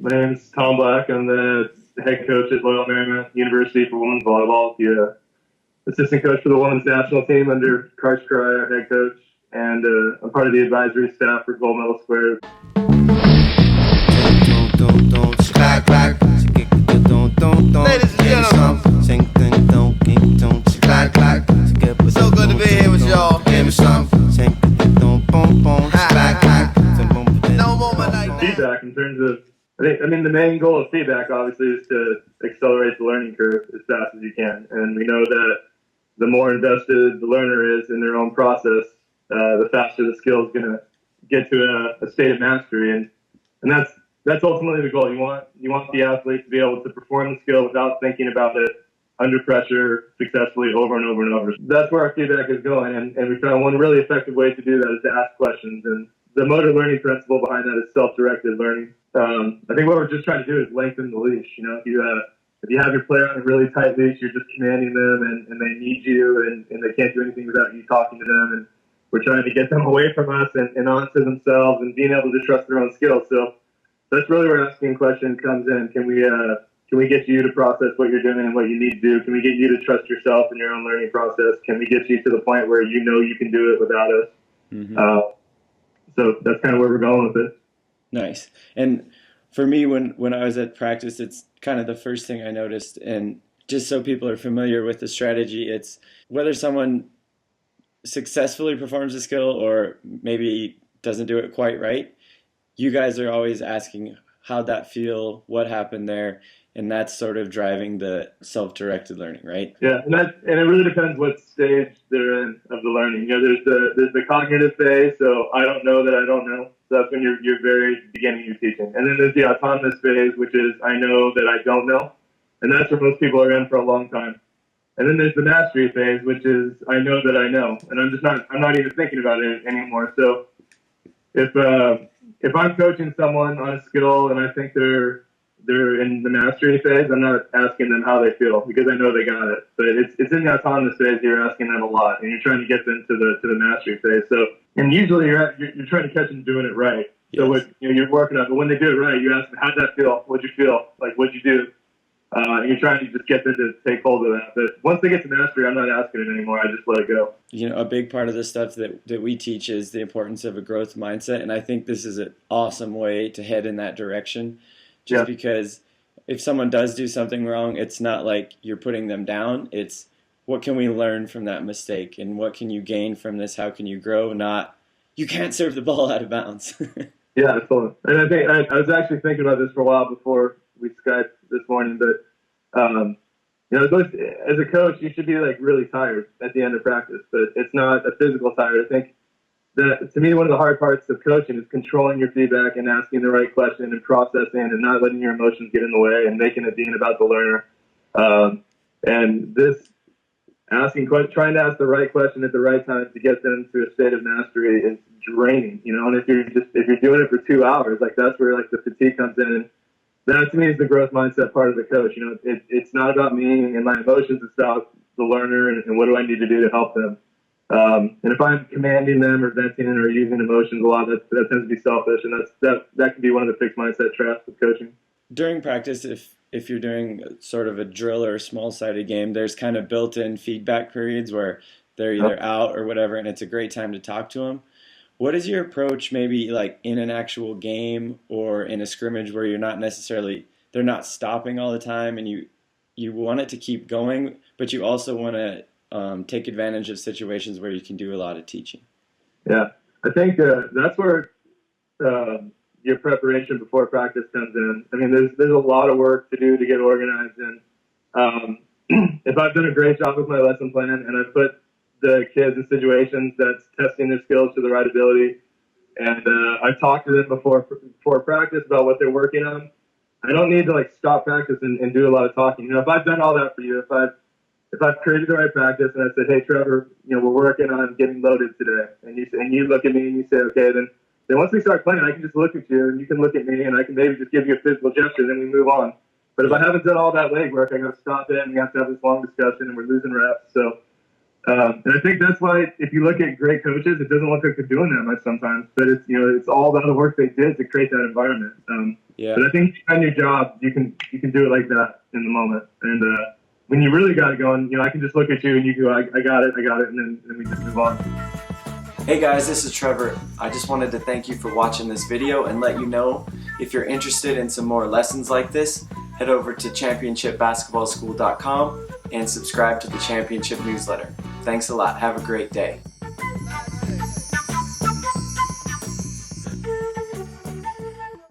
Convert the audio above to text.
My name's Tom Black. I'm the head coach at Loyola Marymount University for women's volleyball. The assistant coach for the women's national team under Karch Karai, our head coach, and I'm part of the advisory staff for Gold Medal Squared. Ladies and gentlemen, so good to be here with y'all. No moment like that. Feedback in terms of, I mean, the main goal of feedback obviously is to accelerate the learning curve as fast as you can. And we know that the more invested the learner is in their own process, the faster the skill is going to get to a state of mastery. And that's ultimately the goal. You want the athlete to be able to perform the skill without thinking about it under pressure successfully over and over and over. That's where our feedback is going. And we found one really effective way to do that is to ask questions. And the motor learning principle behind that is self-directed learning. I think what we're just trying to do is lengthen the leash. You know, if you have your player on a really tight leash, you're just commanding them and they need you and they can't do anything without you talking to them. And we're trying to get them away from us and onto themselves and being able to trust their own skills. So that's really where asking questions comes in. Can we get you to process what you're doing and what you need to do? Can we get you to trust yourself in your own learning process? Can we get you to the point where you know you can do it without us? Mm-hmm. So that's kind of where we're going with it. Nice. And for me, when I was at practice, it's kind of the first thing I noticed. And just so people are familiar with the strategy, it's whether someone successfully performs a skill or maybe doesn't do it quite right, you guys are always asking, how'd that feel? What happened there? And that's sort of driving the self-directed learning, right? Yeah, and it really depends what stage they're in of the learning. You know, there's the cognitive phase, so I don't know that I don't know. So that's when you're very beginning your teaching. And then there's the autonomous phase, which is I know that I don't know. And that's where most people are in for a long time. And then there's the mastery phase, which is I know that I know. And I'm not even thinking about it anymore. So if I'm coaching someone on a skill and I think they're in the mastery phase, I'm not asking them how they feel because I know they got it. But it's in the autonomous phase you're asking them a lot, and you're trying to get them to the mastery phase. So, and usually you're trying to catch them doing it right. Yes. So you're working on, but when they do it right, you ask them, how'd that feel? What'd you feel? Like, what'd you do? And you're trying to just get them to take hold of that. But once they get to mastery, I'm not asking it anymore. I just let it go. You know, a big part of the stuff that we teach is the importance of a growth mindset. And I think this is an awesome way to head in that direction. Just because if someone does do something wrong, it's not like you're putting them down. It's what can we learn from that mistake? And what can you gain from this? How can you grow? Not, you can't serve the ball out of bounds. Yeah, totally. And I think I was actually thinking about this for a while before we Skyped this morning, but you know, as a coach, you should be like really tired at the end of practice, but it's not a physical tired. I think that to me, one of the hard parts of coaching is controlling your feedback and asking the right question and processing and not letting your emotions get in the way and making it being about the learner. And this trying to ask the right question at the right time to get them to a state of mastery is draining, you know. And if you're doing it for 2 hours, like that's where like the fatigue comes in. And that to me is the growth mindset part of the coach. You know, it's not about me and my emotions. It's about the learner and what do I need to do to help them. And if I'm commanding them or venting or using emotions a lot, that tends to be selfish, and that can be one of the fixed mindset traps with coaching. During practice, if you're doing sort of a drill or a small-sided game, there's kind of built-in feedback periods where they're either out or whatever, and it's a great time to talk to them. What is your approach maybe like in an actual game or in a scrimmage where you're not necessarily, they're not stopping all the time and you want it to keep going, but you also want to take advantage of situations where you can do a lot of teaching? Yeah, I think that's where your preparation before practice comes in. I mean, there's a lot of work to do to get organized. And if I've done a great job with my lesson plan and I've put the kids in situations that's testing their skills to the right ability, and I've talked to them before practice about what they're working on, I don't need to like stop practice and do a lot of talking. You know, if I've done all that for you, if I've created the right practice and I said, hey, Trevor, you know, we're working on getting loaded today, and you look at me and you say, okay, then once we start playing, I can just look at you and you can look at me and I can maybe just give you a physical gesture, and then we move on. But if I haven't done all that legwork, I got to stop it and we have to have this long discussion and we're losing reps. So And I think that's why if you look at great coaches, it doesn't look like they're doing that much sometimes. But it's it's all about the work they did to create that environment. Yeah. But I think on your job, you can do it like that in the moment. And when you really got it going, I can just look at you and you go, I got it, and then we just move on. Hey guys, this is Trevor. I just wanted to thank you for watching this video and let you know if you're interested in some more lessons like this, head over to championshipbasketballschool.com and subscribe to the Championship newsletter. Thanks a lot. Have a great day.